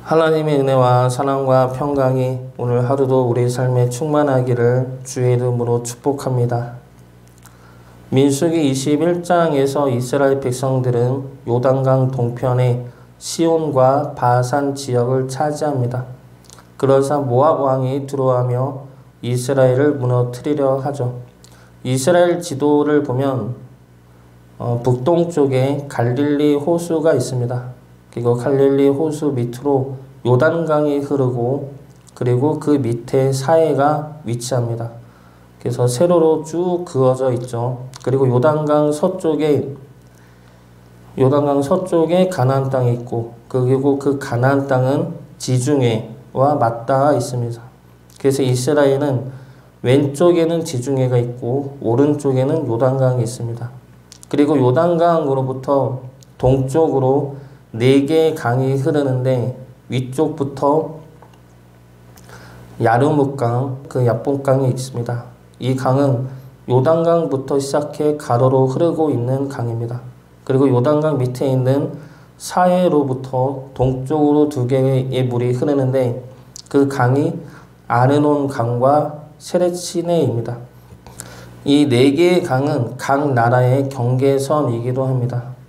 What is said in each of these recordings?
하나님의 은혜와 사랑과 평강이 오늘 하루도 우리 삶에 충만하기를 주의 이름으로 축복합니다. 민수기 21장에서 이스라엘 백성들은 요단강 동편의 시온과 바산 지역을 차지합니다. 그러자 모압 왕이 들어와며 이스라엘을 무너뜨리려 하죠. 이스라엘 지도를 보면 북동쪽에 갈릴리 호수가 있습니다. 그리고 갈릴리 호수 밑으로 요단강이 흐르고 그리고 그 밑에 사해가 위치합니다. 그래서 세로로 쭉 그어져 있죠. 그리고 요단강 서쪽에 가나안 땅이 있고 그리고 그 가나안 땅은 지중해와 맞닿아 있습니다. 그래서 이스라엘은 왼쪽에는 지중해가 있고 오른쪽에는 요단강이 있습니다. 그리고 요단강으로부터 동쪽으로 4개의 강이 흐르는데 위쪽부터 야르뭇강, 그 야복강이 있습니다. 이 강은 요단강부터 시작해 가로로 흐르고 있는 강입니다. 그리고 요단강 밑에 있는 사해로부터 동쪽으로 2개의 물이 흐르는데 그 강이 아르논 강과 세렛시내입니다. 이 4개의 강은 각 나라의 경계선이기도 합니다.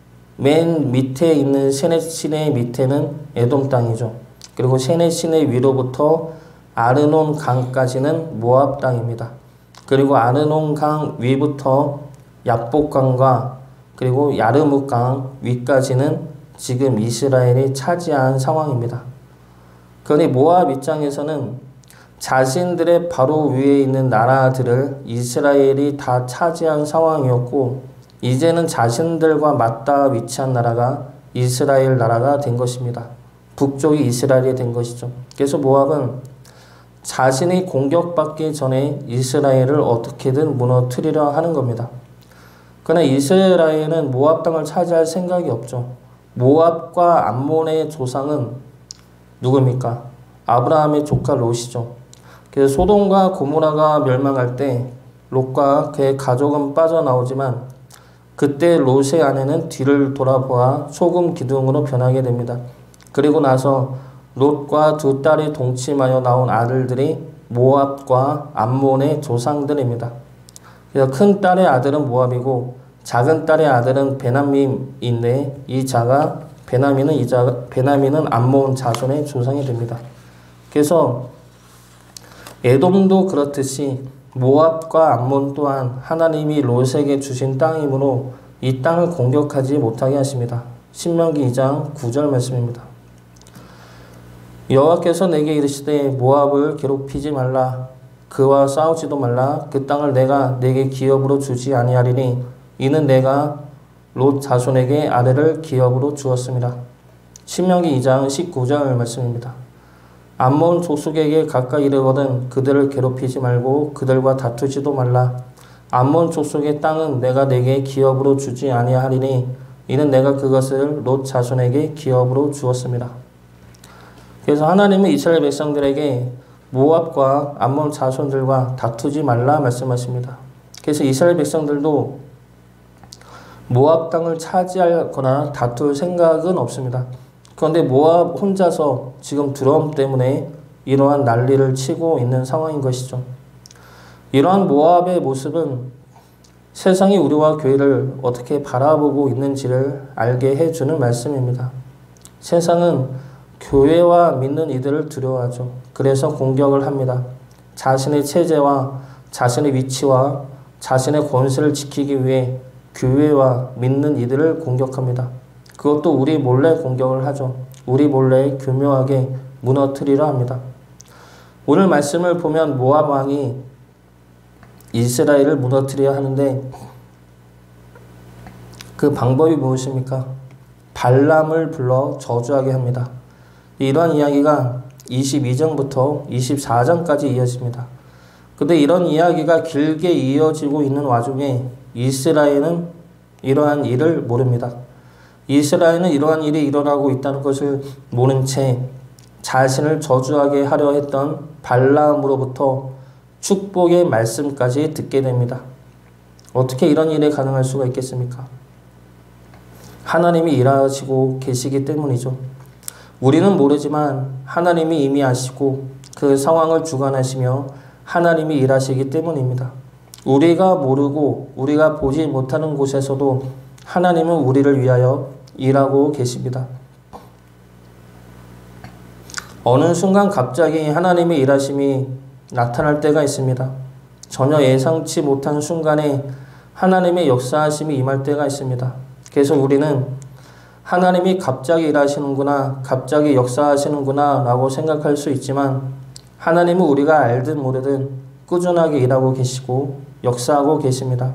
맨 밑에 있는 세렛시내 밑에는 에돔 땅이죠. 그리고 세렛시내 위로부터 아르논 강까지는 모압 땅입니다. 그리고 아르논 강 위부터 야복강과 그리고 야르뭇강 위까지는 지금 이스라엘이 차지한 상황입니다. 그러니 모압 입장에서는 자신들의 바로 위에 있는 나라들을 이스라엘이 다 차지한 상황이었고 이제는 자신들과 맞닿아 위치한 나라가 이스라엘 나라가 된 것입니다. 북쪽이 이스라엘이 된 것이죠. 그래서 모압은 자신이 공격받기 전에 이스라엘을 어떻게든 무너뜨리려 하는 겁니다. 그러나 이스라엘은 모압 땅을 차지할 생각이 없죠. 모압과 암몬의 조상은 누굽니까? 아브라함의 조카 롯이죠. 그래서 소돔과 고모라가 멸망할 때 롯과 그의 가족은 빠져나오지만 그때 롯의 아내는 뒤를 돌아보아 소금 기둥으로 변하게 됩니다. 그리고 나서 롯과 2 딸이 동침하여 나온 아들들이 모압과 암몬의 조상들입니다. 그래서 큰 딸의 아들은 모압이고 작은 딸의 아들은 베냐민인데 베냐민은 암몬 자손의 조상이 됩니다. 그래서 에돔도 그렇듯이 모압과 암몬 또한 하나님이 롯에게 주신 땅이므로 이 땅을 공격하지 못하게 하십니다. 신명기 2장 9절 말씀입니다. 여호와께서 내게 이르시되 모압을 괴롭히지 말라. 그와 싸우지도 말라. 그 땅을 내가 내게 기업으로 주지 아니하리니 이는 내가 롯 자손에게 아내를 기업으로 주었습니다. 신명기 2장 19절 말씀입니다. 암몬 족속에게 가까이 이르거든 그들을 괴롭히지 말고 그들과 다투지도 말라. 암몬 족속의 땅은 내가 내게 기업으로 주지 아니하리니 이는 내가 그것을 롯 자손에게 기업으로 주었습니다. 그래서 하나님은 이스라엘 백성들에게 모압과 암몬 자손들과 다투지 말라 말씀하십니다. 그래서 이스라엘 백성들도 모압 땅을 차지하거나 다툴 생각은 없습니다. 그런데 모압 혼자서 지금 두려움 때문에 이러한 난리를 치고 있는 상황인 것이죠. 이러한 모압의 모습은 세상이 우리와 교회를 어떻게 바라보고 있는지를 알게 해주는 말씀입니다. 세상은 교회와 믿는 이들을 두려워하죠. 그래서 공격을 합니다. 자신의 체제와 자신의 위치와 자신의 권세를 지키기 위해 교회와 믿는 이들을 공격합니다. 그것도 우리 몰래 공격을 하죠. 우리 몰래 교묘하게 무너뜨리려 합니다. 오늘 말씀을 보면 모압 왕이 이스라엘을 무너뜨려야 하는데 그 방법이 무엇입니까? 발람을 불러 저주하게 합니다. 이러한 이야기가 22장부터 24장까지 이어집니다. 근데 이런 이야기가 길게 이어지고 있는 와중에 이스라엘은 이러한 일을 모릅니다. 이스라엘은 이러한 일이 일어나고 있다는 것을 모른 채 자신을 저주하게 하려 했던 발람으로부터 축복의 말씀까지 듣게 됩니다. 어떻게 이런 일이 가능할 수가 있겠습니까? 하나님이 일하시고 계시기 때문이죠. 우리는 모르지만 하나님이 이미 아시고 그 상황을 주관하시며 하나님이 일하시기 때문입니다. 우리가 모르고 우리가 보지 못하는 곳에서도 하나님은 우리를 위하여 일하고 계십니다. 어느 순간 갑자기 하나님의 일하심이 나타날 때가 있습니다. 전혀 예상치 못한 순간에 하나님의 역사하심이 임할 때가 있습니다. 그래서 우리는 하나님이 갑자기 일하시는구나, 갑자기 역사하시는구나 라고 생각할 수 있지만 하나님은 우리가 알든 모르든 꾸준하게 일하고 계시고 역사하고 계십니다.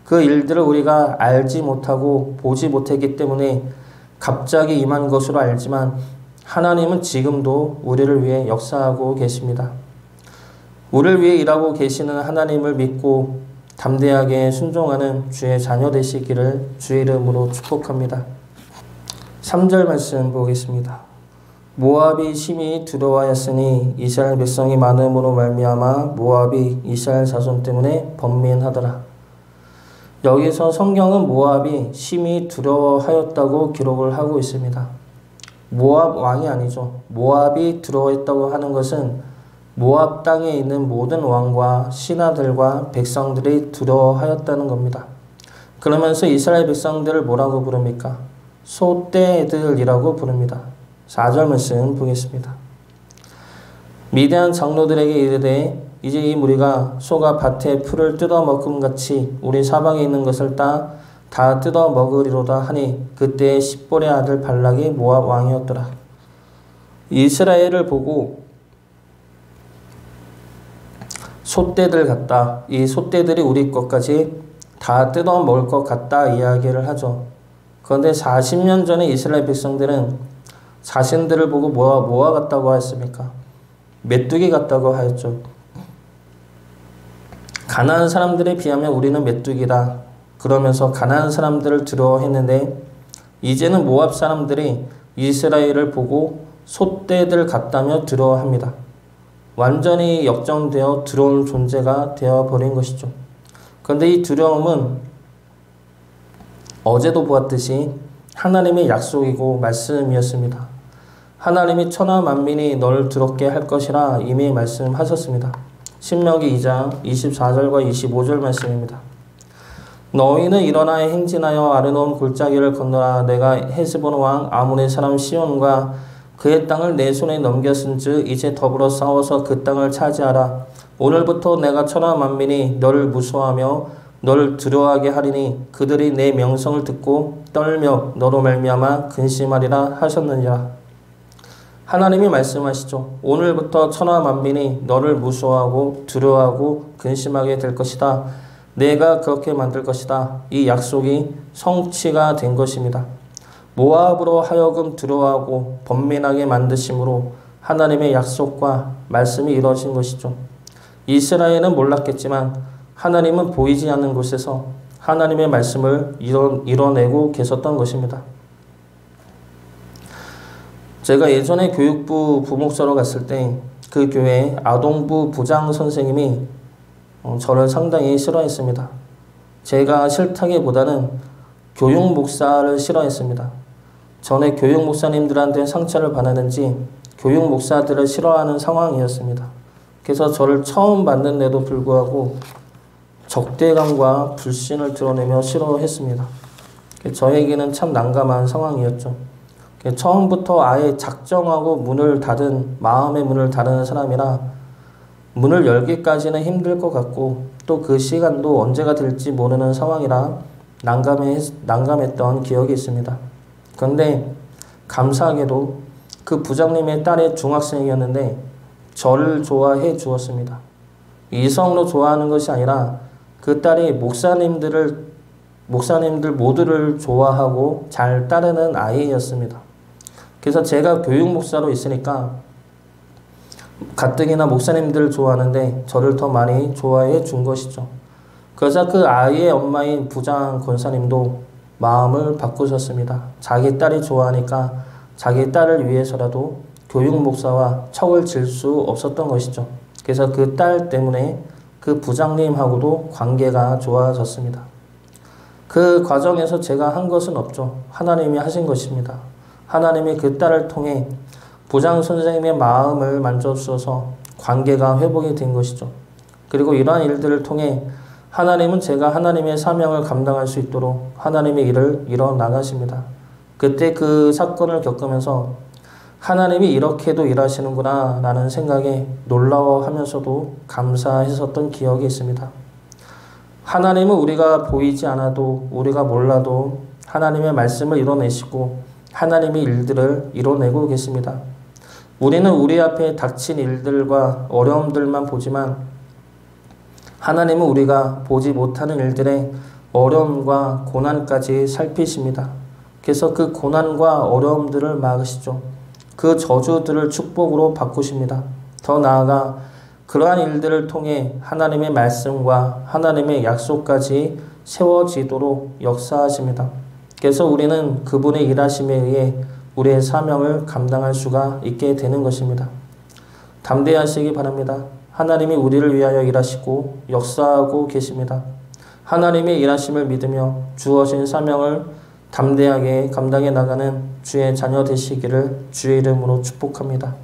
그 일들을 우리가 알지 못하고 보지 못했기 때문에 갑자기 임한 것으로 알지만 하나님은 지금도 우리를 위해 역사하고 계십니다. 우리를 위해 일하고 계시는 하나님을 믿고 담대하게 순종하는 주의 자녀 되시기를 주의 이름으로 축복합니다. 3절 말씀 보겠습니다. 모압이 심히 두려워하였으니 이스라엘 백성이 많음으로 말미암아 모압이 이스라엘 자손 때문에 번민하더라. 여기서 성경은 모압이 심히 두려워하였다고 기록을 하고 있습니다. 모압 왕이 아니죠. 모압이 두려워했다고 하는 것은 모압 땅에 있는 모든 왕과 신하들과 백성들이 두려워하였다는 겁니다. 그러면서 이스라엘 백성들을 뭐라고 부릅니까? 소떼들이라고 부릅니다. 4절 말씀 보겠습니다. 미디안 장로들에게 이르되 이제 이 무리가 소가 밭에 풀을 뜯어 먹음같이 우리 사방에 있는 것을 다 뜯어 먹으리로다 하니 그때 십볼의 아들 발락이 모압 왕이었더라. 이스라엘을 보고 소떼들 같다. 이 소떼들이 우리 것까지 다 뜯어 먹을 것 같다 이야기를 하죠. 그런데 40년 전에 이스라엘 백성들은 자신들을 보고 뭐와 같다고 하였습니까? 메뚜기 같다고 하였죠. 가나안 사람들에 비하면 우리는 메뚜기다. 그러면서 가나안 사람들을 두려워했는데 이제는 모압 사람들이 이스라엘을 보고 소떼들 같다며 두려워합니다. 완전히 역전되어 두려운 존재가 되어버린 것이죠. 그런데 이 두려움은 어제도 보았듯이 하나님의 약속이고 말씀이었습니다. 하나님이 천하 만민이 너를 두렵게 할 것이라 이미 말씀하셨습니다. 신명기 2장 24절과 25절 말씀입니다. 너희는 일어나 행진하여 아르논 골짜기를 건너라. 내가 헤스본 왕 아몬의 사람 시온과 그의 땅을 내 손에 넘겼은즉 이제 더불어 싸워서 그 땅을 차지하라. 오늘부터 내가 천하 만민이 너를 무서워하며 너를 두려워하게 하리니 그들이 내 명성을 듣고 떨며 너로 말미암아 근심하리라 하셨느니라. 하나님이 말씀하시죠. 오늘부터 천하 만민이 너를 무서워하고 두려워하고 근심하게 될 것이다. 내가 그렇게 만들 것이다. 이 약속이 성취가 된 것입니다. 모압으로 하여금 두려워하고 번민하게 만드심으로 하나님의 약속과 말씀이 이루어진 것이죠. 이스라엘은 몰랐겠지만 하나님은 보이지 않는 곳에서 하나님의 말씀을 이뤄내고 계셨던 것입니다. 제가 예전에 교육부 부목사로 갔을 때 그 교회 아동부 부장 선생님이 저를 상당히 싫어했습니다. 제가 싫다기보다는 교육 목사를 싫어했습니다. 전에 교육 목사님들한테 상처를 받았는지 교육 목사들을 싫어하는 상황이었습니다. 그래서 저를 처음 봤는데도 불구하고 적대감과 불신을 드러내며 싫어했습니다. 저에게는 참 난감한 상황이었죠. 처음부터 아예 작정하고 마음의 문을 닫은 사람이라 문을 열기까지는 힘들 것 같고 또 그 시간도 언제가 될지 모르는 상황이라 난감했던 기억이 있습니다. 그런데 감사하게도 그 부장님의 딸의 중학생이었는데 저를 좋아해 주었습니다. 이성으로 좋아하는 것이 아니라 그 딸이 목사님들 모두를 좋아하고 잘 따르는 아이였습니다. 그래서 제가 교육 목사로 있으니까 가뜩이나 목사님들을 좋아하는데 저를 더 많이 좋아해 준 것이죠. 그래서 그 아이의 엄마인 부장 권사님도 마음을 바꾸셨습니다. 자기 딸이 좋아하니까 자기 딸을 위해서라도 교육 목사와 척을 질 수 없었던 것이죠. 그래서 그 딸 때문에 그 부장님하고도 관계가 좋아졌습니다. 그 과정에서 제가 한 것은 없죠. 하나님이 하신 것입니다. 하나님이 그 딸을 통해 부장 선생님의 마음을 만져주셔서 관계가 회복이 된 것이죠. 그리고 이러한 일들을 통해 하나님은 제가 하나님의 사명을 감당할 수 있도록 하나님의 일을 이뤄나가십니다. 그때 그 사건을 겪으면서 하나님이 이렇게도 일하시는구나 라는 생각에 놀라워하면서도 감사했었던 기억이 있습니다. 하나님은 우리가 보이지 않아도 우리가 몰라도 하나님의 말씀을 이뤄내시고 하나님의 일들을 이뤄내고 계십니다. 우리는 우리 앞에 닥친 일들과 어려움들만 보지만 하나님은 우리가 보지 못하는 일들의 어려움과 고난까지 살피십니다. 그래서 그 고난과 어려움들을 막으시죠. 그 저주들을 축복으로 바꾸십니다. 더 나아가 그러한 일들을 통해 하나님의 말씀과 하나님의 약속까지 세워지도록 역사하십니다. 그래서 우리는 그분의 일하심에 의해 우리의 사명을 감당할 수가 있게 되는 것입니다. 담대하시기 바랍니다. 하나님이 우리를 위하여 일하시고 역사하고 계십니다. 하나님의 일하심을 믿으며 주어진 사명을 담대하게 감당해 나가는 주의 자녀 되시기를 주의 이름으로 축복합니다.